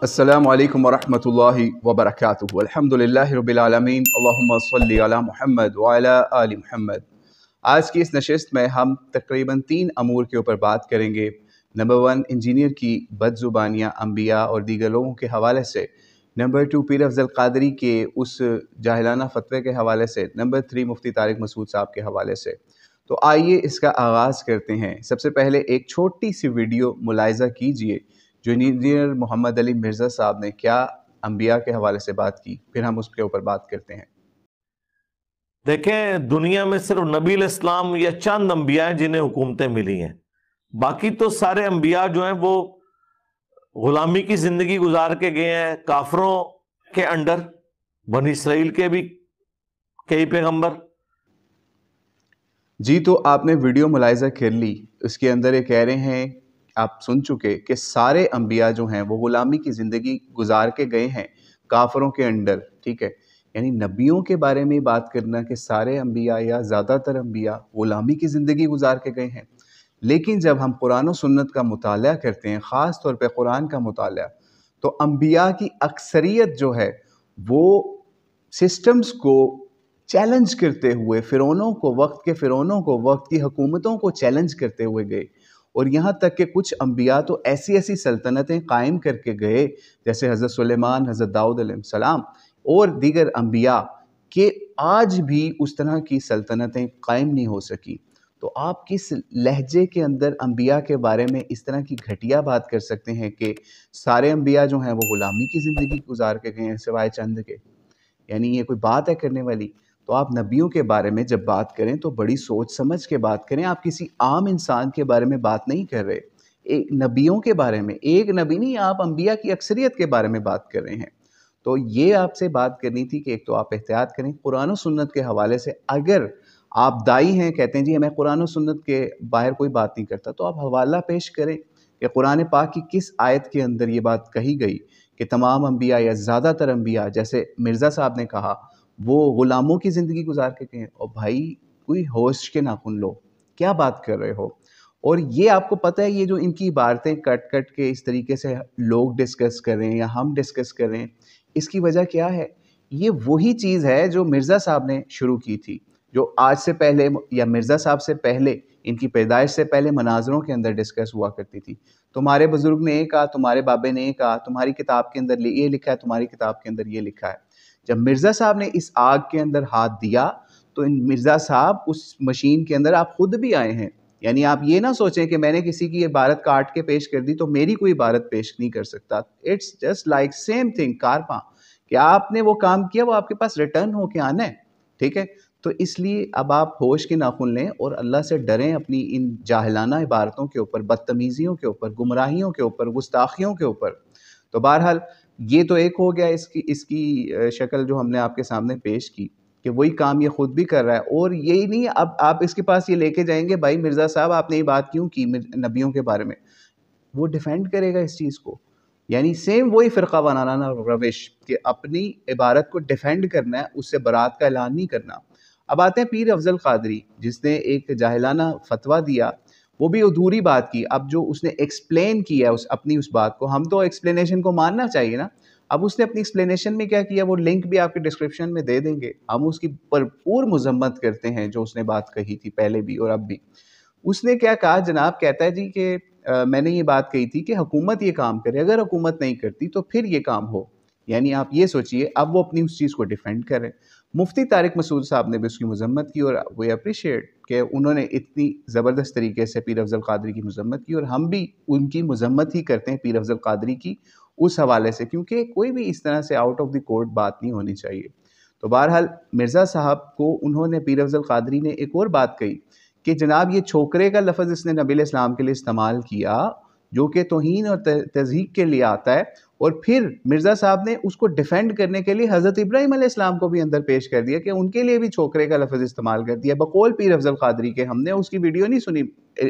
अस्सलामु अलैकुम वरहमतुल्लाहि वबरकातुहु। अल्हम्दुलिल्लाहि रब्बिल आलमीन, अल्लाहुम्मा सल्लि अला मुहम्मद व अला आलि मुहम्मद। आज की इस नशिस्त में हम तकरीबन 3 अमूर के ऊपर बात करेंगे। नंबर 1, इंजीनियर की बदजुबानियाँ अंबिया और दीगर लोगों के हवाले से। नंबर 2, पीर अफजल कादरी के उस जाहिलाना फतवे के हवाले से। नंबर 3, मुफ्ती तारिक मसूद साहब के हवाले से। तो आइए इसका आगाज़ करते हैं। सबसे पहले एक छोटी सी वीडियो मुलाहिज़ा कीजिए जो इंजीनियर मोहम्मद अली मिर्ज़ा साहब ने क्या अंबिया के हवाले से बात की, फिर हम उसके ऊपर बात करते हैं। देखें, दुनिया में सिर्फ नबी इस्लाम या चंद अंबिया हैं जिन्हें हुकूमतें मिली हैं। बाकी तो सारे अंबिया जो हैं वो गुलामी की जिंदगी गुजार के गए हैं, काफरों के अंडर। बनी इसराइल के भी कई पैगंबर। जी, तो आपने वीडियो मुलाहिज़ा कर ली, उसके अंदर ये कह रहे हैं, आप सुन चुके कि सारे अंबिया जो हैं वो ग़ुलामी की ज़िंदगी गुजार के गए हैं काफरों के अंडर, ठीक है। यानी नबियों के बारे में बात करना कि सारे अंबिया या ज़्यादातर अंबिया ग़ुलामी की ज़िंदगी गुजार के गए हैं। लेकिन जब हम कुरान और सुन्नत का मुताला करते हैं, ख़ास तौर पे कुरान का मुताला, तो अंबिया की अक्सरियत जो है वो सिस्टम्स को चैलेंज करते हुए फ़िरौनों को, वक्त के फ़िरौनों को, वक्त की हुकूमतों को चैलेंज करते हुए गए। और यहाँ तक कि कुछ अंबिया तो ऐसी ऐसी सल्तनतें कायम करके गए, जैसे हज़रत सुलेमान, हज़रत दाऊद अलैहिस्सलाम और दीगर अंबिया, कि आज भी उस तरह की सल्तनतें कायम नहीं हो सकी। तो आप किस लहजे के अंदर अंबिया के बारे में इस तरह की घटिया बात कर सकते हैं कि सारे अंबिया जो हैं वो ग़ुलामी की ज़िंदगी गुजार के गए हैं सिवाय चंद के? यानी ये कोई बात है करने वाली? तो आप नबियों के बारे में जब बात करें तो बड़ी सोच समझ के बात करें। आप किसी आम इंसान के बारे में बात नहीं कर रहे, एक नबियों के बारे में, एक नबी नहीं, आप अंबिया की अक्सरियत के बारे में बात कर रहे हैं। तो ये आपसे बात करनी थी कि एक तो आप एहतियात करें कुरान और सुन्नत के हवाले से। अगर आप दाई हैं, कहते हैं जी मैं कुरान और सुन्नत के बाहर कोई बात नहीं करता, तो आप हवाला पेश करें कि कुरान पाक की किस आयत के अंदर ये बात कही गई कि तमाम अंबिया या ज़्यादातर अंबिया, जैसे मिर्ज़ा साहब ने कहा, वो ग़ुलामों की ज़िंदगी गुजार के गए हैं। और भाई कोई होश के नाखुन लो, क्या बात कर रहे हो? और ये आपको पता है, ये जो इनकी इबारतें कट कट के इस तरीके से लोग डिस्कस कर रहे हैं या हम डिस्कस कर रहे हैं, इसकी वजह क्या है? ये वही चीज़ है जो मिर्ज़ा साहब ने शुरू की थी, जो आज से पहले या मिर्ज़ा साहब से पहले, इनकी पैदाइश से पहले मनाज़रों के अंदर डिस्कस हुआ करती थी। तुम्हारे बुज़ुर्ग ने ये कहा, तुम्हारे बाबे ने ये कहा, तुम्हारी किताब के अंदर ये लिखा है, तुम्हारी किताब के अंदर ये लिखा है। जब मिर्ज़ा साहब ने इस आग के अंदर हाथ दिया तो इन मिर्ज़ा साहब उस मशीन के अंदर आप खुद भी आए हैं। यानी आप ये ना सोचें कि मैंने किसी की इबारत काट के पेश कर दी तो मेरी कोई इबारत पेश नहीं कर सकता। It's just like same thing कारपा, कि आपने वो काम किया, वो आपके पास रिटर्न होके आना है, ठीक है। तो इसलिए अब आप होश के नाखुन लें और अल्लाह से डरें अपनी इन जाहिलाना इबारतों के ऊपर, बदतमीज़ियों के ऊपर, गुमराहियों के ऊपर, गुस्ताखियों के ऊपर। तो बहरहाल ये तो एक हो गया इसकी इसकी शक्ल जो हमने आपके सामने पेश की कि वही काम ये खुद भी कर रहा है। और यही नहीं, अब आप इसके पास ये लेके जाएंगे, भाई मिर्ज़ा साहब आपने ये बात क्यों की नबियों के बारे में, वो डिफेंड करेगा इस चीज़ को। यानी सेम वही फ़िरका बनाना रविश कि अपनी इबारत को डिफेंड करना है, उससे बरात का ऐलान नहीं करना। अब आते हैं पीर अफजल कादरी, जिसने एक जाहिलाना फतवा दिया, वो भी अधूरी बात की। अब जो उसने एक्सप्लेन किया अपनी उस बात को, हम तो एक्सप्लेनेशन को मानना चाहिए ना। अब उसने अपनी एक्सप्लेनेशन में क्या किया, वो लिंक भी आपके डिस्क्रिप्शन में दे देंगे। हम उसकी भरपूर मजम्मत करते हैं जो उसने बात कही थी पहले भी और अब भी। उसने क्या कहा जनाब, कहता है जी कि मैंने ये बात कही थी कि हुकूमत ये काम करे, अगर हुकूमत नहीं करती तो फिर ये काम हो। यानी आप ये सोचिए, अब वो अपनी उस चीज़ को डिफेंड करें। मुफ्ती तारिक मसूद साहब ने भी उसकी मजम्मत की और वी अप्रिशिएट कि उन्होंने इतनी ज़बरदस्त तरीके से पीर अफजल कादरी की मजम्मत की, और हम भी उनकी मजम्मत ही करते हैं पीर अफजल कादरी की उस हवाले से, क्योंकि कोई भी इस तरह से आउट ऑफ द कोर्ट बात नहीं होनी चाहिए। तो बहरहाल मिर्ज़ा साहब को उन्होंने, पीर अफजल कादरी ने एक और बात कही कि जनाब ये छोकरे का लफ्ज़ इसने नबी इस्लाम के लिए इस्तेमाल किया, जो कि तौहीन और तज़हीक के लिए आता है। और फिर मिर्ज़ा साहब ने उसको डिफेंड करने के लिए हज़रत इब्राहीम अलैहिस्सलाम को भी अंदर पेश कर दिया कि उनके लिए भी छोकरे का लफ्ज़ इस्तेमाल कर दिया बकौल पीर अफजल कादरी के। हमने उसकी वीडियो नहीं सुनी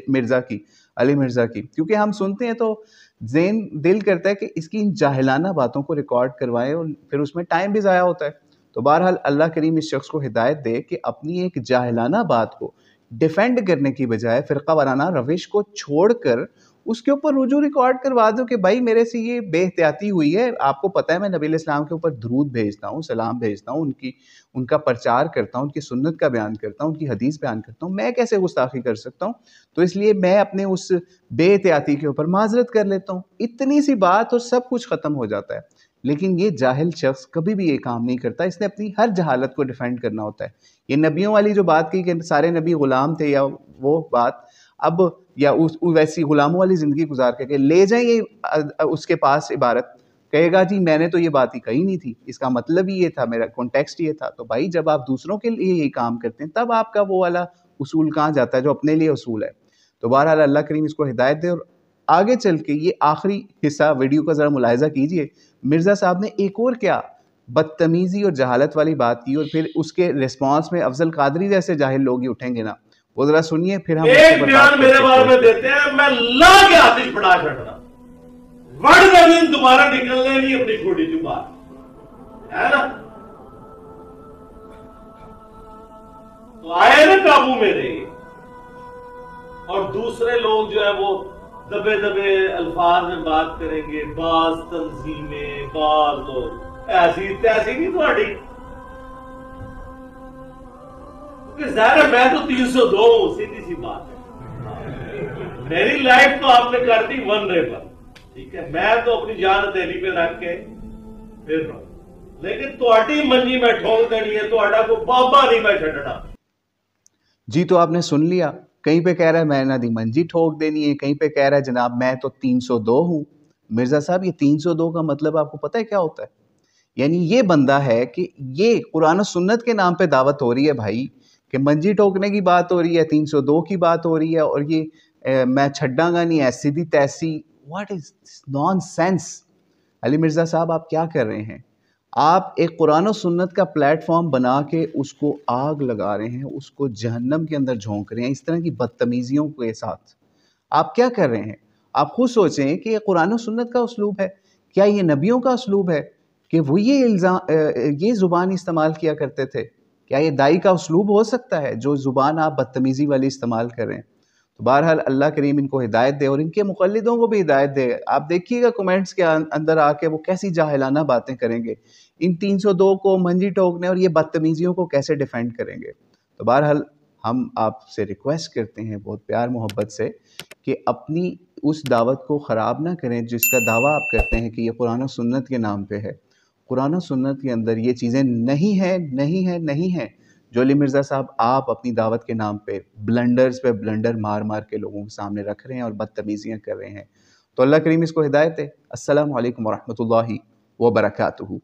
मिर्ज़ा की, अली मिर्ज़ा की, क्योंकि हम सुनते हैं तो ज़ेन दिल करता है कि इसकी इन जाहिलाना बातों को रिकॉर्ड करवाएं और फिर उसमें टाइम भी ज़ाया होता है। तो बहरहाल अल्लाह करीम इस शख्स को हिदायत दे कि अपनी एक जाहिलाना बात को डिफेंड करने की बजाय फ़िरका वाराना रविश को छोड़कर उसके ऊपर रुजू रिकॉर्ड करवा दो कि भाई मेरे से ये बेहतियाती हुई है, आपको पता है मैं नबी इस्लाम के ऊपर दरूद भेजता हूँ, सलाम भेजता हूँ, उनका प्रचार करता हूँ, उनकी सुन्नत का बयान करता हूँ, उनकी हदीस बयान करता हूँ, मैं कैसे गुस्ताखी कर सकता हूँ? तो इसलिए मैं अपने उस बेहतियाती के ऊपर माजरत कर लेता हूँ। इतनी सी बात और सब कुछ ख़त्म हो जाता है। लेकिन ये जाहिल शख्स कभी भी ये काम नहीं करता, इसने अपनी हर जहालत को डिफेंड करना होता है। ये नबियों वाली जो बात की कि सारे नबी ग़ुलाम थे, या वो बात अब या वैसी ग़ुलामों वाली ज़िंदगी गुजार के ले जाएं ये उसके पास इबारत, कहेगा जी मैंने तो ये बात ही कही नहीं थी, इसका मतलब ही ये था, मेरा कॉन्टेक्स्ट ये था। तो भाई जब आप दूसरों के लिए ये काम करते हैं तब आपका वो वाला उसूल कहाँ जाता है जो अपने लिए उसूल है। तो बहरहाल अल्लाह करीम इसको हिदायत दे। और आगे चल के ये आखिरी हिस्सा वीडियो का ज़रा मुलाहिज़ा कीजिए, मिर्ज़ा साहब ने एक और क्या बदतमीज़ी और जहालत वाली बात की, और फिर उसके रिस्पॉन्स में अफजल कादरी जैसे जाहिल लोग ही उठेंगे ना, वो जरा सुनिए। फिर हम एक बयान मेरे बारे में देते हैं, मैं ला के आतिश पड़ा छड़ना, वर्ड में दोबारा निकलने नहीं अपनी छोटी सी बात है ना। तो आए ना काबू मेरे, और दूसरे लोग जो है वो दबे दबे अल्फाज में बात करेंगे, बाज तंजीमें, बाज लोग ऐसी तैसी नहीं थोड़ी, क्योंकि ज़ाहिर है मैं तो 302 हूं, सीधी सी बात है। मेरी लाइफ तो आपने कर दी वनरेबल, ठीक है, मैं तो अपनी जान हथेली पे रख के फिर रहा हूं, लेकिन तुहाडी मंजी में ठोक देनी है, तुहाडा को बाबा नहीं मैं छड्डना। जी तो आपने सुन लिया, कहीं पे कह रहा है मैं इन्हां दी मंजी ठोक देनी है, कहीं पे कह रहा है जनाब मैं तो 302 हूँ। मिर्ज़ा साहब ये 302 का मतलब आपको पता है क्या होता है? यानी ये बंदा है कि ये कुरान और सुन्नत के नाम पे दावत हो रही है भाई, कि मंजी ठोकने की बात हो रही है, 302 की बात हो रही है, और ये मैं छड्डांगा नहीं ऐसी दी तैसी। What is nonsense. Ali Mirza साहब आप क्या कर रहे हैं? आप एक कुरान और सुन्नत का प्लेटफॉर्म बना के उसको आग लगा रहे हैं, उसको जहन्नम के अंदर झोंक रहे हैं इस तरह की बदतमीजियों के साथ। आप क्या कर रहे हैं? आप खुद सोचें कि ये कुरान और सुन्नत का उसलूब है? क्या ये नबियों का उसलूब है कि वो ये ज़ुबान इस्तेमाल किया करते थे? क्या ये दाई का उसलूब हो सकता है जो ज़ुबान आप बदतमीज़ी वाली इस्तेमाल कर रहे हैं? तो बहरहाल अल्लाह करीम इनको हिदायत दे और इनके मुक़ल्लिदों को भी हिदायत दे। आप देखिएगा कमेंट्स के अंदर आके वो कैसी जाहिलाना बातें करेंगे, इन 302 को मंजी ठोकने और ये बदतमीजियों को कैसे डिफेंड करेंगे। तो बहरहाल हम आपसे रिक्वेस्ट करते हैं बहुत प्यार मोहब्बत से कि अपनी उस दावत को ख़राब ना करें जिसका दावा आप करते हैं कि ये कुरान और सुन्नत के नाम पे है। कुरान और सुन्नत के अंदर ये चीज़ें नहीं हैं, नहीं हैं, नहीं हैं जो अली मिर्ज़ा साहब आप अपनी दावत के नाम पे ब्लंडर्स पे ब्लंडर मार मार के लोगों के सामने रख रहे हैं और बदतमीज़ियाँ कर रहे हैं। तो अल्लाह करीम इसको हिदायत दे। अस्सलामु अलैकुम व रहमतुल्लाहि व बरकातुहू।